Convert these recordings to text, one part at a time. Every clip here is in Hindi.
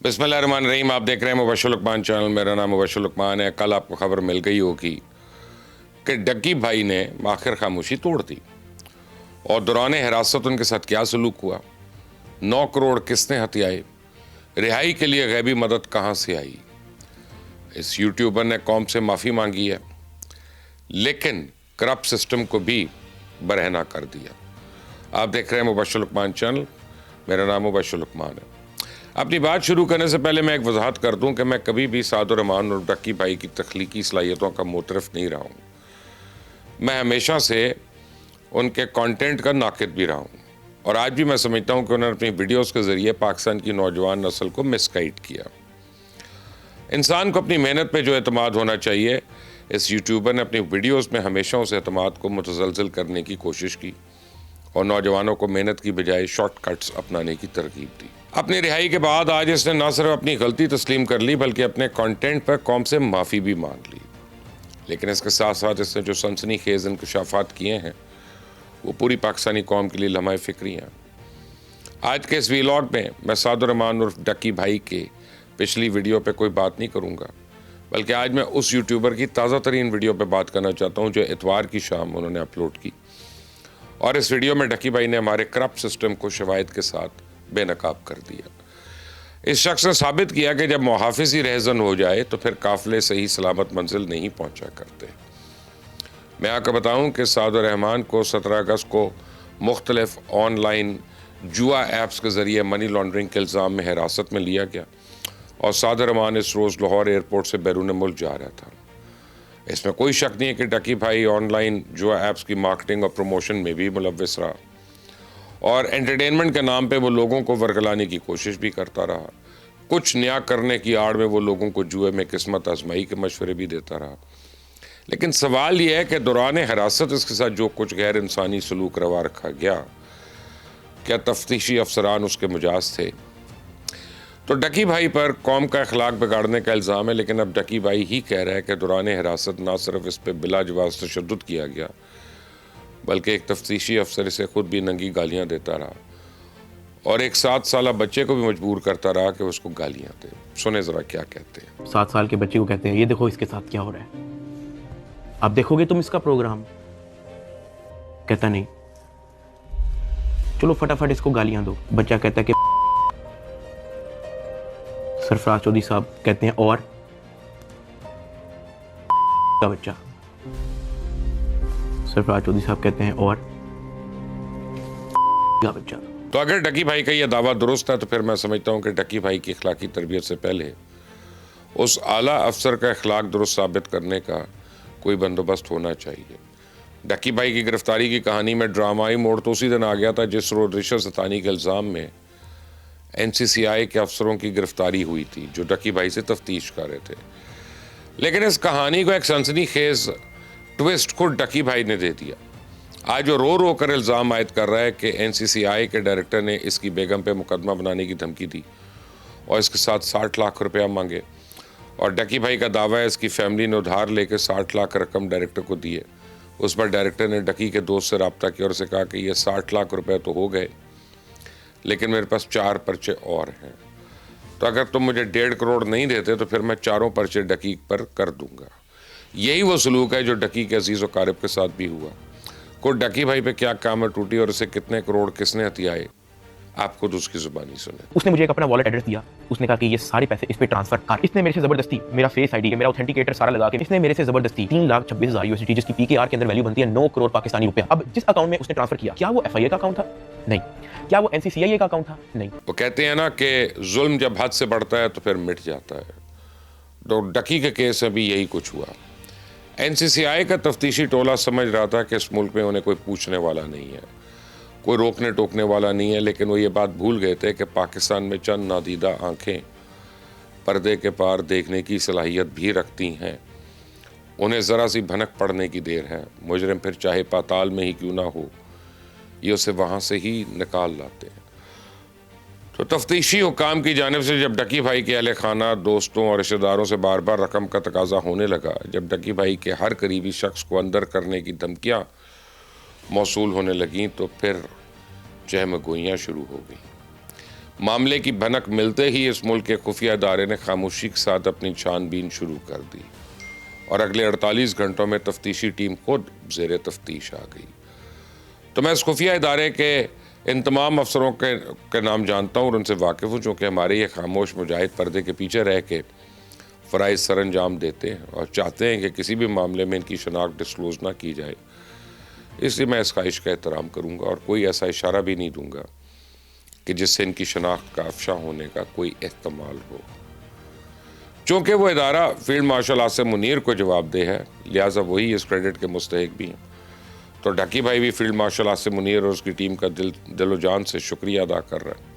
बिस्मिल्लाहिर्रहमानिर्रहीम। आप देख रहे हैं मुबश्शिर लुकमान चैनल। मेरा नाम मुबश्शिर लुकमान है। कल आपको खबर मिल गई होगी कि डक्की भाई ने आखिर खामोशी तोड़ दी और दौरान हिरासत उनके साथ क्या सलूक हुआ, 9 करोड़ किसने हथियाए, रिहाई के लिए गैबी मदद कहाँ से आई। इस यूट्यूबर ने कौम से माफ़ी मांगी है, लेकिन करप्ट सिस्टम को भी बरहना कर दिया। आप देख रहे हैं मुबश्शिर लुकमान चैनल। मेरा नाम मुबश्शिर लुकमान है। अपनी बात शुरू करने से पहले मैं एक वजाहत कर दूं कि मैं कभी भी सादुर रहमान और डक्की भाई की तख्लीकी सलाहियतों का मोतरफ नहीं रहा हूं। मैं हमेशा से उनके कंटेंट का नाकिद भी रहा हूं और आज भी मैं समझता हूं कि उन्होंने अपनी वीडियोस के ज़रिए पाकिस्तान की नौजवान नस्ल को मिसगाइड किया। इंसान को अपनी मेहनत पे जो एतमाद होना चाहिए, इस यूट्यूबर ने अपनी वीडियोज़ में हमेशा उस एतमाद को मुतज़लज़ल करने की कोशिश की और नौजवानों को मेहनत की बजाय शॉर्टकट्स अपनाने की तरकीब दी। अपनी रिहाई के बाद आज इसने न सिर्फ अपनी गलती तस्लीम कर ली बल्कि अपने कंटेंट पर कौम से माफ़ी भी मांग ली। लेकिन इसके साथ साथ इसने जो सनसनीखेज़ इंकशाफात किए हैं वो पूरी पाकिस्तानी कौम के लिए लम्हा फ़िक्री हैं। आज के इस वीलॉग में मैं सादुर रहमान उर्फ डक्की भाई के पिछली वीडियो पे कोई बात नहीं करूँगा, बल्कि आज मैं उस यूट्यूबर की ताज़ा तरीन वीडियो पे बात करना चाहता हूँ जो इतवार की शाम उन्होंने अपलोड की। और इस वीडियो में डक्की भाई ने हमारे करप्ट सिस्टम को शवाहिद के साथ बेनकाब कर दिया। इस शख्स ने साबित किया कि जब मुहाफिज ही रहजन हो जाए तो फिर काफिले सही सलामत मंजिल नहीं पहुंचा करते। मैं आपको बताऊं कि सादुर रहमान को 17 अगस्त को मुख्तलिफ ऑनलाइन जुआ ऐप्स के ज़रिए मनी लॉन्ड्रिंग के इल्ज़ाम में हिरासत में लिया गया और सादुर रहमान इस रोज़ लाहौर एयरपोर्ट से बैरून मुल्क जा रहा था। इसमें कोई शक नहीं है कि डक्की भाई ऑनलाइन जुआ ऐप्स की मार्केटिंग और प्रमोशन में भी मुलव्विस रहा और एंटरटेनमेंट के नाम पे वो लोगों को वर्गलाने की कोशिश भी करता रहा। कुछ नया करने की आड़ में वो लोगों को जुए में किस्मत आजमाई के मशवरे भी देता रहा। लेकिन सवाल ये है कि दौरान हिरासत इसके साथ जो कुछ गैर इंसानी सलूक रवा रखा गया, क्या तफ्तीशी अफसरान उसके मुजाज थे? तो डक्की भाई पर कौम का अखलाक बिगाड़ने का इल्ज़ाम है, लेकिन अब डक्की भाई ही कह रहा है कि दौरान हिरासत ना सिर्फ इस पर बिला जवाज़ तशद्दुद किया गया बल्कि एक तफ्तीशी अफसर इसे खुद भी नंगी गालियां देता रहा और एक 7 साल बच्चे को भी मजबूर करता रहा कि उसको गालियां दे। सुने ज़रा क्या कहते हैं। 7 साल के बच्चे को कहते हैं ये देखो इसके साथ क्या हो रहा है, अब देखोगे तुम इसका प्रोग्राम। कहता नहीं, चलो फटाफट इसको गालियां दो। बच्चा कहता है कि सरफराज चौधरी साहब कहते हैं और का बच्चा, सरफराज चौधरी साहब कहते हैं और का बच्चा। तो अगर डक्की भाई का यह दावा दुरुस्त है तो फिर मैं समझता हूं कि डक्की भाई की अखलाकी तरबियत से पहले उस आला अफसर का अखलाक दुरुस्त साबित करने का कोई बंदोबस्त होना चाहिए। डक्की भाई की गिरफ्तारी की कहानी में ड्रामाई मोड़ तो उसी दिन आ गया था जिस रोज रिश्वत सतानी के इल्ज़ाम में NCCI के अफसरों की गिरफ्तारी हुई थी जो डक्की भाई से तफ्तीश कर रहे थे। लेकिन इस कहानी को एक सनसनीखेज ट्विस्ट को डक्की भाई ने दे दिया। आज वो रो रो कर इल्ज़ाम आयद कर रहा है कि NCCI के डायरेक्टर ने इसकी बेगम पे मुकदमा बनाने की धमकी दी और इसके साथ 60 लाख रुपया मांगे और डक्की भाई का दावा है इसकी फैमिली ने उधार लेकर 60 लाख रकम डायरेक्टर को दी है। उस पर डायरेक्टर ने डक्की के दोस्त से रब्ता किया और उसे कहा कि ये 60 लाख रुपये तो हो गए, लेकिन मेरे पास 4 पर्चे और हैं, तो अगर तुम मुझे 1.5 करोड़ नहीं देते तो फिर मैं 4 पर्चे डक्की पर कर दूंगा। यही वो सलूक है जो डक्की के अजीज़ व कारब के साथ भी हुआ। को डक्की भाई पे क्या कामत टूटी और उसे कितने करोड़ किसने हथियाए, आप खुद उसकी जुबानी सुने। उसने मुझे एक अपना वॉलेट एड्रेस दिया, उसने कहा कि ये सारे पैसे इस पे ट्रांसफर कर। इसने मेरे से जबरदस्ती मेरा फेस आईडी मेरा ऑथेंटिकेटर सारा लगा के इसने मेरे से जबरदस्ती 3,26,000 USD जिसकी PKR के अंदर वैल्यू बनती है 9 करोड़ पाकिस्तानी रुपया। अब जिस अकाउंट में उसने ट्रांसफर किया, क्या वो FIA का अकाउंट था? नहीं। क्या वो NCCI का अकाउंट था? नहीं। वो कहते हैं ना कि जुल्म जब हद से बढ़ता है तो फिर मिट जाता है। तो डक्की के केस में भी यही कुछ हुआ। NCCI का तफ्तीशी टोला समझ रहा था कि इस मुल्क में उन्हें कोई पूछने वाला नहीं है, कोई रोकने टोकने वाला नहीं है, लेकिन वो ये बात भूल गए थे कि पाकिस्तान में चंद नादीदा आंखें पर्दे के पार देखने की सलाहियत भी रखती हैं। उन्हें ज़रा सी भनक पड़ने की देर है। मुजरिम फिर चाहे पाताल में ही क्यों ना हो, ये उसे वहाँ से ही निकाल लाते हैं। तो तफ्तीशी हुकाम की जानिब से जब डक्की भाई के अहले खाना, दोस्तों और रिश्तेदारों से बार बार रकम का तकाजा होने लगा, जब डक्की भाई के हर करीबी शख्स को अंदर करने की धमकियाँ मौसूल होने लगीं, तो फिर चहमगोइयाँ शुरू हो गई। मामले की भनक मिलते ही इस मुल्क के खुफिया इदारे ने खामोशी के साथ अपनी छानबीन शुरू कर दी और अगले 48 घंटों में तफ्तीशी टीम खुद ज़ेरे तफ्तीश आ गई। तो मैं इस खुफिया इदारे के इन तमाम अफसरों के नाम जानता हूँ और उनसे वाकिफ़ हूँ, चूँकि हमारे ये खामोश मुजाहिद पर्दे के पीछे रह के फ़राइज़ सर अंजाम देते हैं और चाहते हैं कि किसी भी मामले में इनकी शनाख्त डिस्क्लोज़ ना की जाए। इसलिए मैं इस ख्वाहिश का एहतराम करूँगा और कोई ऐसा इशारा भी नहीं दूँगा कि जिससे इनकी शनाख्त का अफशा होने का कोई एहतमाल हो। चूँकि वो इदारा फील्ड मार्शल आसिम मुनीर को जवाबदेह है, लिहाजा वही इस क्रेडिट के मुस्तहिक भी हैं। तो ढकी भाई भी फील्ड मार्शल आसिम मुनीर और उसकी टीम का दिलो जान से शुक्रिया अदा कर रहा है,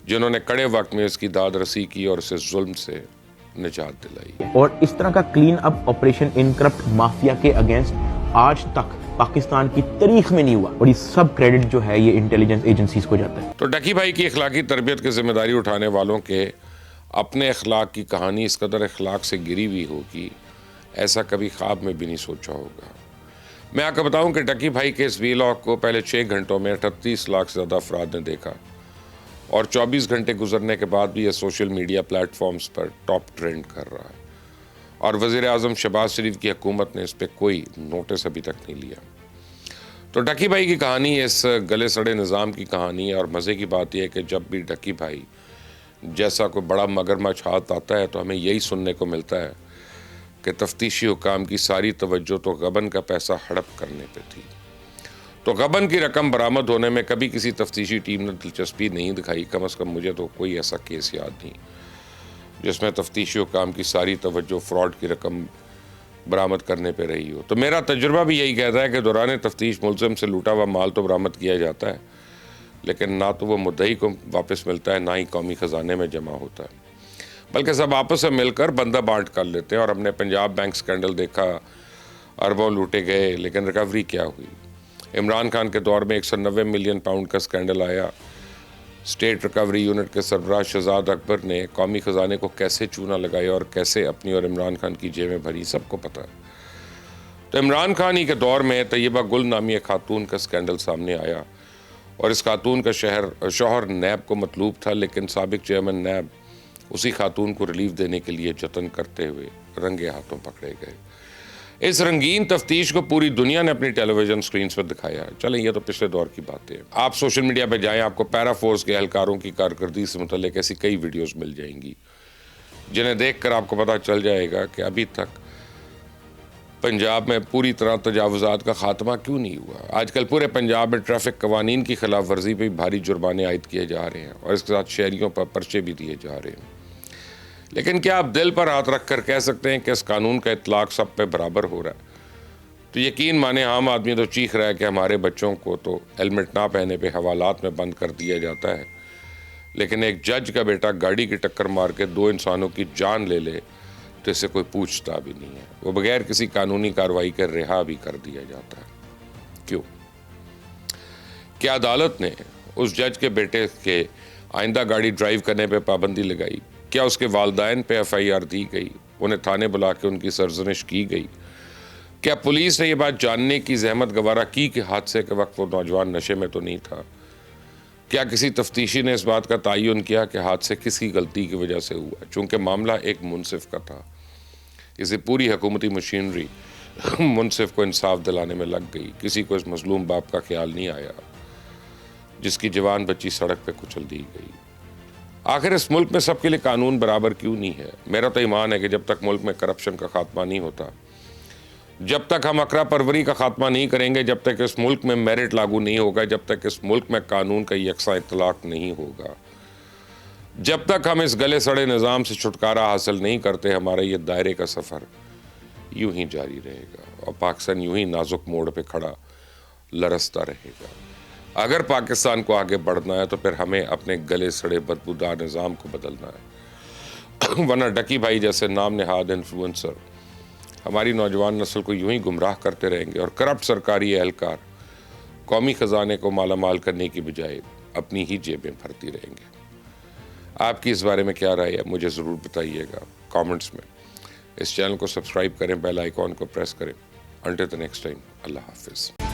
जिन्होंने कड़े वक्त में इसकी दाद रसी की और इसे जुल्म से निजात दिलाई। और इस तरह का clean up operation in corrupt mafia के अगेंस्ट आज तक पाकिस्तान की तारीख में नहीं हुआ और ये सब क्रेडिट जो है ये इंटेलिजेंस एजेंसीज को जाता है। तो ढकी भाई की अखलाकी तरबियत की जिम्मेदारी उठाने वालों के अपने अखलाक की कहानी इस कदर अखलाक से गिरी हुई होगी, ऐसा कभी ख्वाब में भी नहीं सोचा होगा। मैं आपको बताऊं कि ढकी भाई के इस वीलॉग को पहले 6 घंटों में 38 लाख से ज़्यादा अफराद ने देखा और 24 घंटे गुजरने के बाद भी ये सोशल मीडिया प्लेटफॉर्म्स पर टॉप ट्रेंड कर रहा है और वज़ीर आज़म शहबाज शरीफ की हुकूमत ने इस पर कोई नोटिस अभी तक नहीं लिया। तो ढकी भाई की कहानी इस गले सड़े निज़ाम की कहानी है और मज़े की बात यह है कि जब भी ढकी भाई जैसा कोई बड़ा मगरमच्छ हाथ आता है तो हमें यही सुनने को मिलता है कि तफ्तीशी हुकाम की सारी तवज्जो तो गबन का पैसा हड़प करने पे थी। तो गबन की रकम बरामद होने में कभी किसी तफ्तीशी टीम ने दिलचस्पी नहीं दिखाई। कम अज़ कम मुझे तो कोई ऐसा केस याद नहीं जिसमें तफ्तीशी हुकाम की सारी तवज्जो फ्रॉड की रकम बरामद करने पे रही हो। तो मेरा तजुर्बा भी यही कहता है कि दौरान तफ्तीश मुलज़िम से लूटा हुआ माल तो बरामद किया जाता है, लेकिन ना तो वो मुद्दई को वापस मिलता है, ना ही कौमी ख़जाने में जमा होता है, बल्कि सब आपस में मिलकर बंदा बांट कर लेते हैं। और हमने पंजाब बैंक स्कैंडल देखा, अरबों लूटे गए, लेकिन रिकवरी क्या हुई। इमरान खान के दौर में 190 मिलियन पाउंड का स्कैंडल आया। स्टेट रिकवरी यूनिट के सरबराह शहजाद अकबर ने कौमी ख़जाने को कैसे चूना लगाया और कैसे अपनी और इमरान खान की जेबें भरी, सबको पता है। तो इमरान खान ही के दौर में तैयबा गुल नामी खातून का स्कैंडल सामने आया और इस खातून का शौहर नैब को मतलूब था, लेकिन साबिक चेयरमैन नैब उसी खातून को रिलीफ देने के लिए जतन करते हुए रंगे हाथों पकड़े गए। इस रंगीन तफ्तीश को पूरी दुनिया ने अपनी टेलीविजन स्क्रीन पर दिखाया। चलें, ये तो पिछले दौर की बातें हैं। आप सोशल मीडिया पर जाएं, आपको पैरा फोर्स के एहलकारों की कारकर्दगी से मुतल्लिक ऐसी कई वीडियोस मिल जाएंगी जिन्हें देखकर आपको पता चल जाएगा कि अभी तक पंजाब में पूरी तरह तजावुज़ात का खात्मा क्यों नहीं हुआ। आजकल पूरे पंजाब में ट्रैफिक कवानीन की खिलाफ वर्जी पर भारी जुर्माने आयद किए जा रहे हैं और इसके साथ शहरियों पर पर्चे भी दिए जा रहे हैं। लेकिन क्या आप दिल पर हाथ रख कर कह सकते हैं कि इस कानून का इतलाक सब पे बराबर हो रहा है? तो यकीन माने आम आदमी तो चीख रहा है कि हमारे बच्चों को तो हेलमेट ना पहने पे हवालात में बंद कर दिया जाता है, लेकिन एक जज का बेटा गाड़ी की टक्कर मार के 2 इंसानों की जान ले ले तो इसे कोई पूछता भी नहीं है, वो बगैर किसी कानूनी कार्रवाई के रिहा भी कर दिया जाता है। क्यों? क्या अदालत ने उस जज के बेटे के आइंदा गाड़ी ड्राइव करने पे पाबंदी लगाई? क्या उसके वालिदैन पे FIR दी गई? उन्हें थाने बुला के उनकी सरजनिश की गई? क्या पुलिस ने यह बात जानने की जहमत गवारा की कि हादसे के वक्त वो नौजवान नशे में तो नहीं था? क्या किसी तफ्तीशी ने इस बात का तयन किया कि हादसे किसकी गलती की वजह से हुआ? चूँकि मामला एक मुनसिफ का था, इसे पूरी हुकूमती मशीनरी मुनसिफ को इंसाफ दिलाने में लग गई। किसी को इस मजलूम बाप का ख्याल नहीं आया जिसकी जवान बच्ची सड़क पे कुचल दी गई। आखिर इस मुल्क में सबके लिए कानून बराबर क्यों नहीं है? मेरा तो ईमान है कि जब तक मुल्क में करप्शन का खात्मा नहीं होता, जब तक हम अकरा परवरी का खात्मा नहीं करेंगे, जब तक इस मुल्क में मेरिट लागू नहीं होगा, जब तक इस मुल्क में कानून का यकसा इतलाक नहीं होगा, जब तक हम इस गले सड़े निज़ाम से छुटकारा हासिल नहीं करते, हमारा ये दायरे का सफ़र यूं ही जारी रहेगा और पाकिस्तान यूं ही नाजुक मोड़ पे खड़ा लरसता रहेगा। अगर पाकिस्तान को आगे बढ़ना है तो फिर हमें अपने गले सड़े बदबूदार निज़ाम को बदलना है, वरना ढकी भाई जैसे नाम नहाद इन्फ्लुएंसर हमारी नौजवान नस्ल को यूं ही गुमराह करते रहेंगे और करप्ट सरकारी एहलकार कौमी ख़जाने को मालामाल करने की बजाय अपनी ही जेबें भरती रहेंगे। आपकी इस बारे में क्या राय है, मुझे ज़रूर बताइएगा कमेंट्स में। इस चैनल को सब्सक्राइब करें, बेल आइकॉन को प्रेस करें। अंटिल द नेक्स्ट टाइम, अल्लाह हाफिज़।